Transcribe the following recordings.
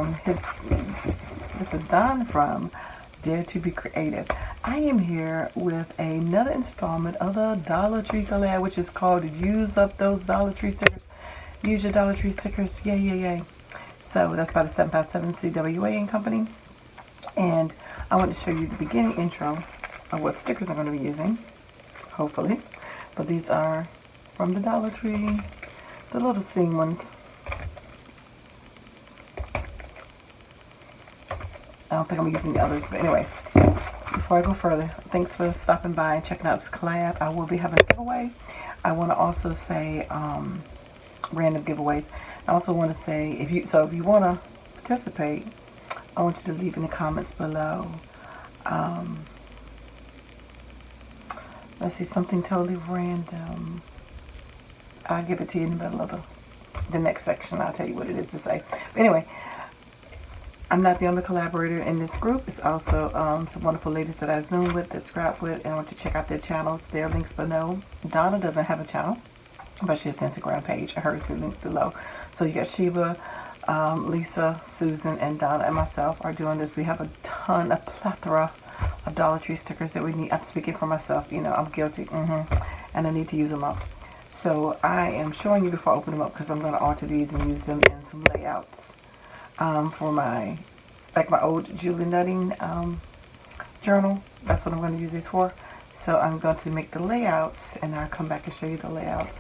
this is Donna from DaretoBeCreative. I am here with another installment of the Dollar Tree collab, which is called Use Up Those Dollar Tree Stickers. Use your Dollar Tree stickers. Yay, yay, yay. So that's by the 757 CWA and Company. And I want to show you the beginning intro of what stickers I'm going to be using, hopefully. But these are from the Dollar Tree, the little scene ones. I don't think I'm using the others, but anyway, before I go further, thanks for stopping by and checking out this collab. I will be having a giveaway. I want to also say random giveaways. I also want to say if you want to participate, I want you to leave in the comments below. Let's see, something totally random. I'll give it to you in the middle of the next section. I'll tell you what it is to say. But anyway, I'm not the only collaborator in this group. It's also some wonderful ladies that I Zoom with, that scrap with, and I want you to check out their channels. Their links below. Donna doesn't have a channel, but she has an Instagram page. Hers is linked below. So you got Sheba, Lisa, Susan, and Donna and myself are doing this. We have a plethora of Dollar Tree stickers that we need. I'm speaking for myself. You know, I'm guilty. And I need to use them up. So I am showing you before I open them up because I'm going to alter these and use them in some layouts. For my old Julie Nutting journal. That's what I'm going to use these for. So I'm going to make the layouts, and I'll come back and show you the layouts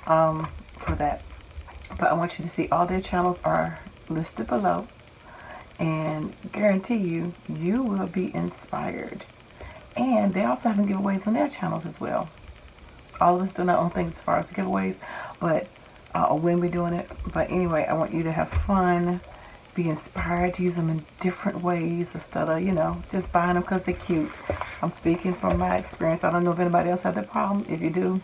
for that. But I want you to see all their channels are listed below, and guarantee you will be inspired. And they also have giveaways on their channels as well. All of us do our own things as far as giveaways, but when we're doing it. But anyway, I want you to have fun. Be inspired to use them in different ways instead of, you know, just buying them because they're cute. I'm speaking from my experience. I don't know if anybody else has that problem. If you do,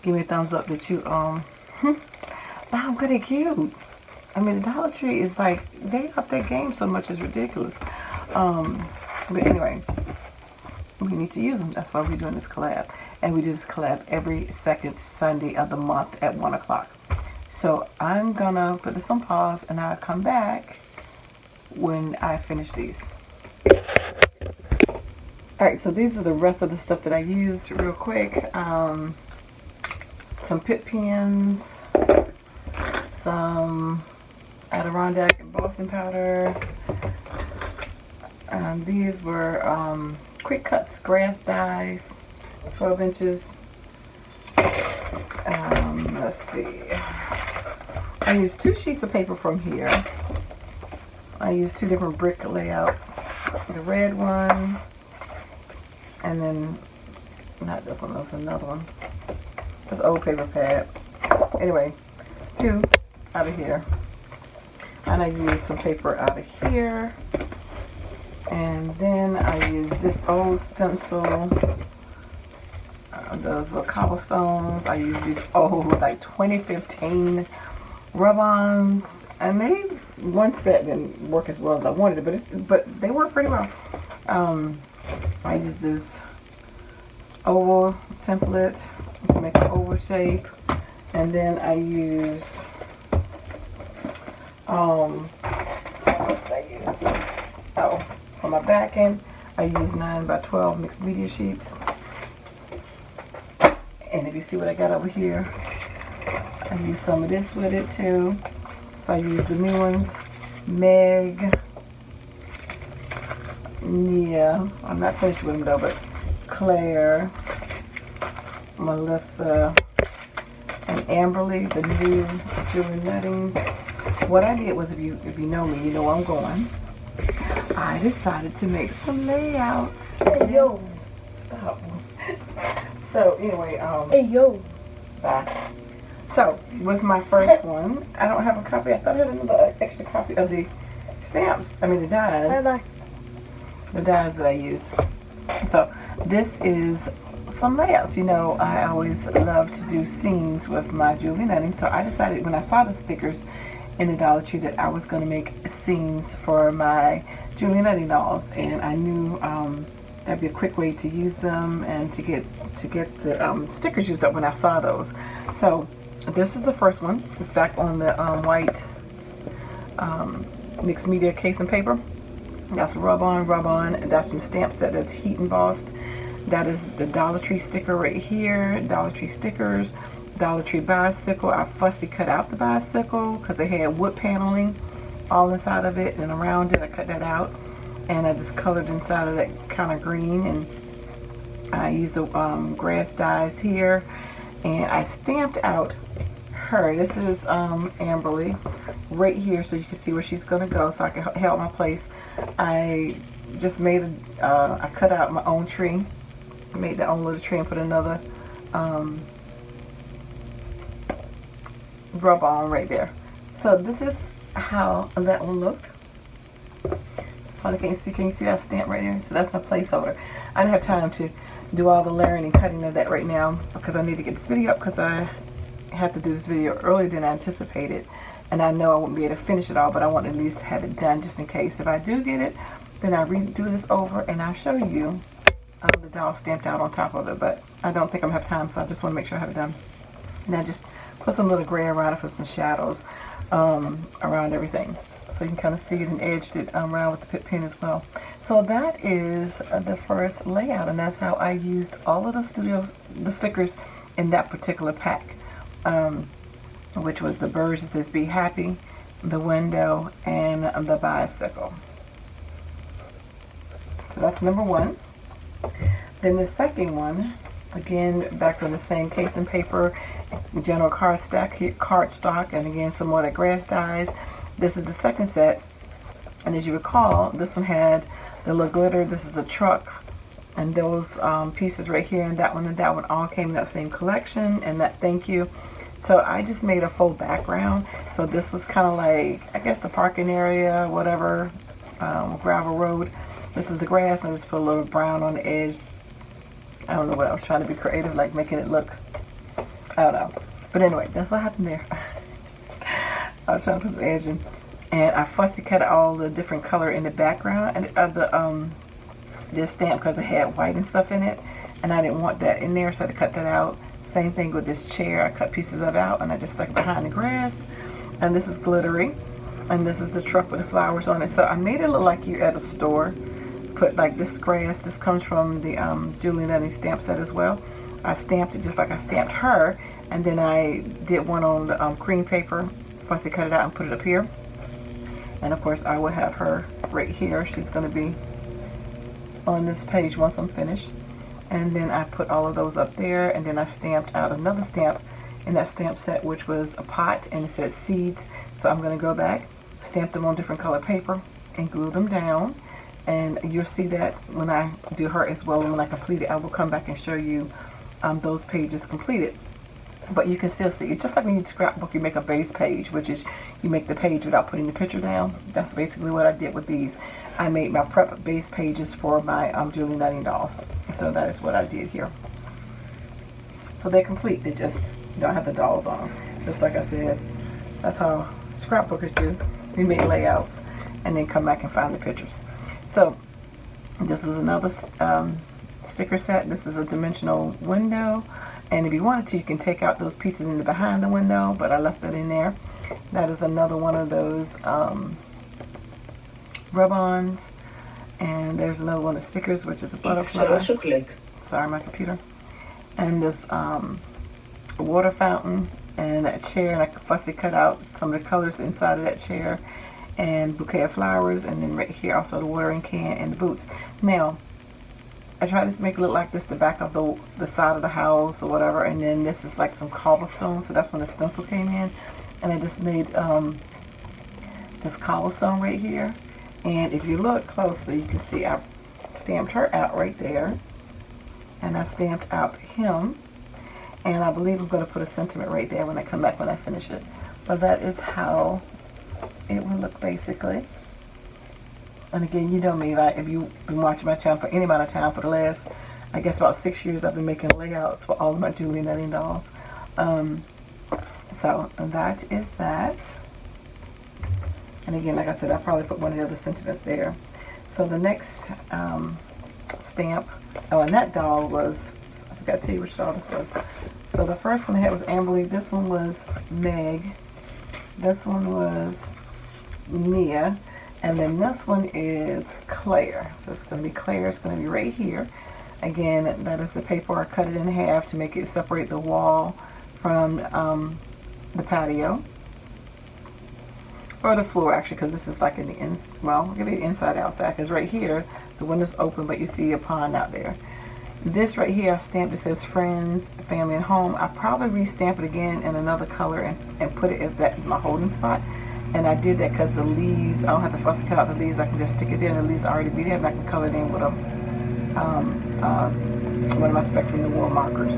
give me a thumbs up that you buy them because they're cute. I mean, the Dollar Tree is like, they up their game so much, it's ridiculous. But anyway, we need to use them. That's why we're doing this collab. And we do this collab every second Sunday of the month at 1 o'clock. So I'm gonna put this on pause, and I'll come back when I finish these. Alright, so these are the rest of the stuff that I used real quick. Some pit pins, some Adirondack embossing powder. These were quick cuts, grass dyes, 12 inches. Let's see. I used 2 sheets of paper from here. I used 2 different brick layouts. The red one, and then, not this one, that's another one. This old paper pad. Anyway, 2 out of here. And I used some paper out of here. And then I used this old stencil. Those little cobblestones. I used these old, like 2015 rub-ons, and they one set didn't work as well as I wanted it, but they work pretty well. I used this oval template to make an oval shape, and then I used what did I use? Oh, for my back end, I used 9x12 mixed media sheets. And if you see what I got over here, I used some of this with it too. So I used the new ones. Meg. Yeah, I'm not finished with them though, but Claire, Melissa, and Amberly, the new Julie Nutting. What I did was, if you know me, you know where I'm going. I decided to make some layouts. Hey yo. Stop. So anyway, hey yo. Bye. So with my first one, I don't have a copy. I thought I had another extra copy of the stamps. I mean the dies. Bye bye. The dies that I use. So this is some layouts. You know, I always love to do scenes with my Julie Nutting. So I decided when I saw the stickers in the Dollar Tree that I was going to make scenes for my Julie Nutting dolls, and I knew that'd be a quick way to use them and to get the stickers used up when I saw those. So this is the first one. It's back on the white mixed media case and paper. That's rub on, and that's some stamp set that's heat embossed. That is the Dollar Tree sticker right here, Dollar Tree stickers, Dollar Tree bicycle. I fussy cut out the bicycle because it had wood paneling all inside of it and around it. I cut that out, and I just colored inside of that kind of green, and I used the grass dyes here, and I stamped out her. This is Amberly right here, so you can see where she's going to go, so I can help my place. I just made I cut out my own tree, made that own little tree, and put another rub on right there. So this is how that one looked. Can you see that stamp right there? So that's my placeholder. I didn't have time to do all the layering and cutting of that right now because I need to get this video up, because I have to do this video earlier than I anticipated, and I know I won't be able to finish it all, but I want to at least have it done just in case. If I do get it, then I redo this over and I'll show you the doll stamped out on top of it, but I don't think I'm going to have time, so I just want to make sure I have it done. Now just put some little gray around it for some shadows around everything, so you can kind of see it, and edged it around with the pit pen as well. So that is the first layout, and that's how I used all of the stickers in that particular pack, which was the birds that says be happy, the window, and the bicycle. So that's number one. Then the second one, again, back on the same case and paper, general cardstock, and again some more of the grass dyes. This is the second set, and as you recall, this one had the little glitter. This is a truck, and those pieces right here and that one all came in that same collection, and that thank you. So I just made a full background. So this was kind of like, I guess, the parking area, whatever, gravel road. This is the grass, and I just put a little brown on the edge. I don't know what I was trying to be creative, like making it look, I don't know. But anyway, that's what happened there. I was trying to put the edge in, and I fussy cut all the different color in the background and of this stamp, because it had white and stuff in it, and I didn't want that in there, so I had to cut that out. Same thing with this chair. I cut pieces of it out, and I just stuck it behind the grass. And this is glittery, and this is the truck with the flowers on it. So I made it look like you're at a store. Put like this grass. This comes from the Julie Lenny stamp set as well. I stamped it just like I stamped her, and then I did one on the cream paper. Fussy cut it out and put it up here. And of course, I will have her right here. She's going to be on this page once I'm finished. And then I put all of those up there, and then I stamped out another stamp in that stamp set, which was a pot, and it said seeds. So I'm going to go back, stamp them on different color paper, and glue them down. And you'll see that when I do her as well, and when I complete it, I will come back and show you those pages completed. But you can still see, it's just like when you scrapbook, you make a base page, which is you make the page without putting the picture down. That's basically what I did with these. I made my prep base pages for my Julie Nutting dolls. So that is what I did here. So they're complete. They just don't have the dolls on them. Just like I said, that's how scrapbookers do. We make layouts and then come back and find the pictures. So this is another sticker set. This is a dimensional window. And if you wanted to, you can take out those pieces in the behind the window, but I left that in there. That is another one of those rub-ons. And there's another one of stickers, which is a butterfly. Sorry, my computer. And this water fountain and that chair. And I fussy cut out some of the colors inside of that chair. And bouquet of flowers. And then right here also the watering can and the boots. Now, I tried to make it look like this, the back of the side of the house or whatever. And then this is like some cobblestone. So that's when the stencil came in. And I just made this cobblestone right here. And if you look closely, you can see I stamped her out right there. And I stamped out him. And I believe I'm going to put a sentiment right there when I come back when I finish it. But that is how it will look basically. And again, you know me, right? If you've been watching my channel for any amount of time, for the last, I guess about 6 years, I've been making layouts for all of my Julie Nutting dolls. So that is that. And again, like I said, I'll probably put one of the other sentiments there. So the next stamp, oh, and that doll was, I forgot to tell you which doll this was. So the first one I had was Amberly. This one was Meg. This one was Mia. And then this one is Claire. So it's going to be Claire. It's going to be right here. Again, that is the paper. I cut it in half to make it separate the wall from the patio. Or the floor, actually, because this is like in the well, give it inside outside, because right here the window's open, but you see a pond out there. This right here, I stamped, it says friends, family, and home. I probably re-stamp it again in another color and put it as that my holding spot. And I did that because the leaves, I don't have to fuss and cut out the leaves. I can just stick it there, and the leaves already be there, and I can color it in with one of my Spectrum Noir markers.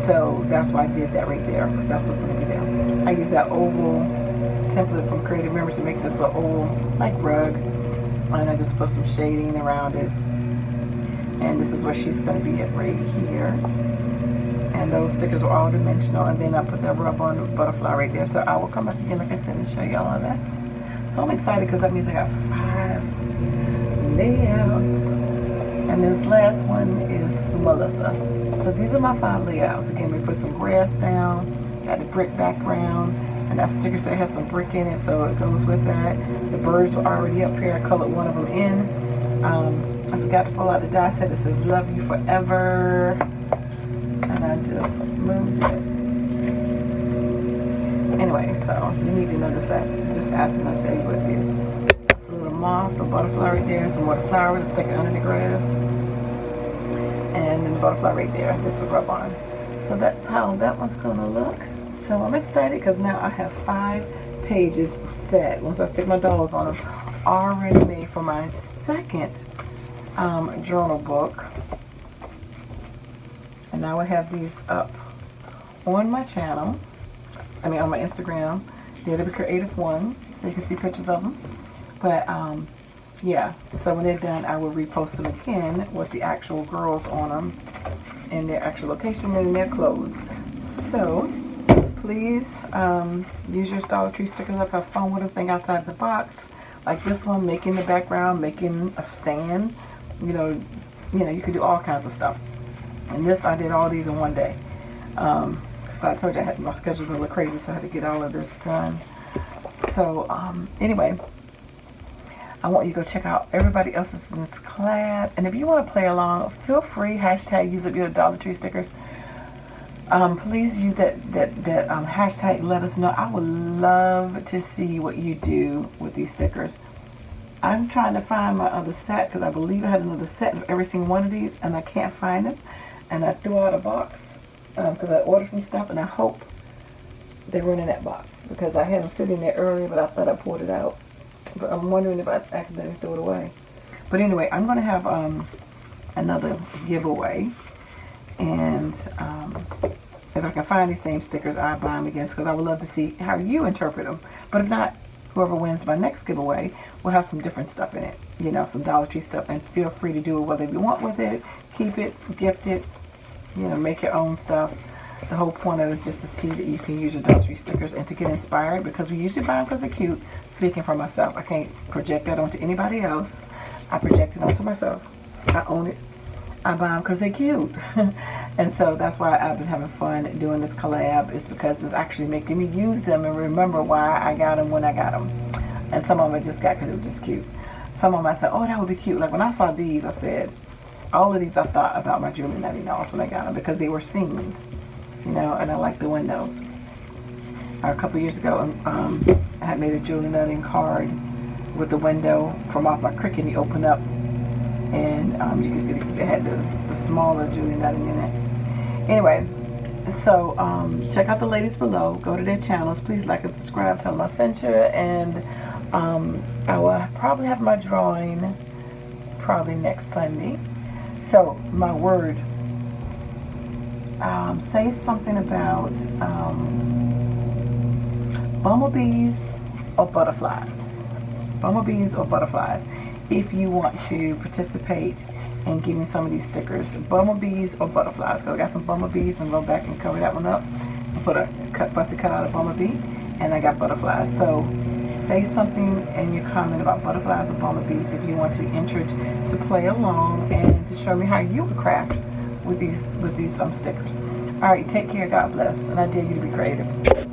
So that's why I did that right there. That's what's going to be there. I use that oval template from Creative Memories to make this little oval like rug, and I just put some shading around it. And this is where she's going to be at right here. And those stickers are all dimensional, and then I put that rub on butterfly right there. So I will come back again, like I said, and show y'all all that. So I'm excited because that means I got 5 layouts. And this last one is Melissa. So these are my 5 layouts. Again, we put some grass down, got the brick background, and that sticker set has some brick in it, so it goes with that. The birds were already up here. I colored one of them in. I forgot to pull out the die set that says love you forever. And I just moved it. Anyway, so you need to know this. Just ask me, I'll tell you what it is. A little moth, a butterfly right there, some more flowers sticking under the grass. And then the butterfly right there. That's a rub on. So that's how that one's going to look. So I'm excited because now I have 5 pages set. Once I stick my dollars on them, already made for my second journal book. And now I have these up on my channel. I mean on my Instagram, DaretoBeCreative 1, so you can see pictures of them. But yeah, so when they're done, I will repost them again with the actual girls on them and their actual location and their clothes. So please use your Dollar Tree stickers up. Have fun with them. Think outside the box. Like this one, making the background, making a stand. You know, you could do all kinds of stuff. And this, I did all these in one day. So I told you I had my schedule's a little crazy, so I had to get all of this done. So anyway, I want you to go check out everybody else's in this collab. And if you want to play along, feel free. Hashtag use up your Dollar Tree stickers. Please use that hashtag. Let us know. I would love to see what you do with these stickers. I'm trying to find my other set because I believe I had another set of every single one of these, and I can't find them. And I threw out a box because I ordered some stuff, and I hope they were in that box because I had them sitting there earlier, but I thought I pulled it out. But I'm wondering if I accidentally threw it away. But anyway, I'm going to have another giveaway. And if I can find these same stickers, I'll buy them again because I would love to see how you interpret them. But if not, whoever wins my next giveaway will have some different stuff in it. You know, some Dollar Tree stuff. And feel free to do whatever you want with it. Keep it, gift it, you know, make your own stuff. The whole point of it is just to see that you can use your Dollar Tree stickers and to get inspired, because we usually buy them because they're cute. Speaking for myself, I can't project that onto anybody else. I project it onto myself. I own it. I buy them because they're cute. And so that's why I've been having fun doing this collab, is because it's actually making me use them and remember why I got them when I got them. And some of them I just got because it was just cute. Some of them I said, oh, that would be cute. Like when I saw these, I said, all of these I thought about my Julie Nutty dolls when I got them because they were scenes, you know, and I like the windows. A couple years ago, I had made a Julie Nutty card with the window from off my Cricut. He opened up, and you can see it had the smaller Julie Nutty in it. Anyway, so check out the ladies below. Go to their channels. Please like and subscribe. Tell them I sent you. And I will probably have my drawing probably next Sunday. So my word. Say something about bumblebees or butterflies. Bumblebees or butterflies. If you want to participate in giving some of these stickers, bumblebees or butterflies. So I got some bumblebees and go back and cover that one up. And put a busted cut out of bumblebee, and I got butterflies. So say something in your comment about butterflies or bumblebees if you want to be entered to play along and to show me how you would craft with these stickers. All right, take care. God bless, and I dare you to be creative.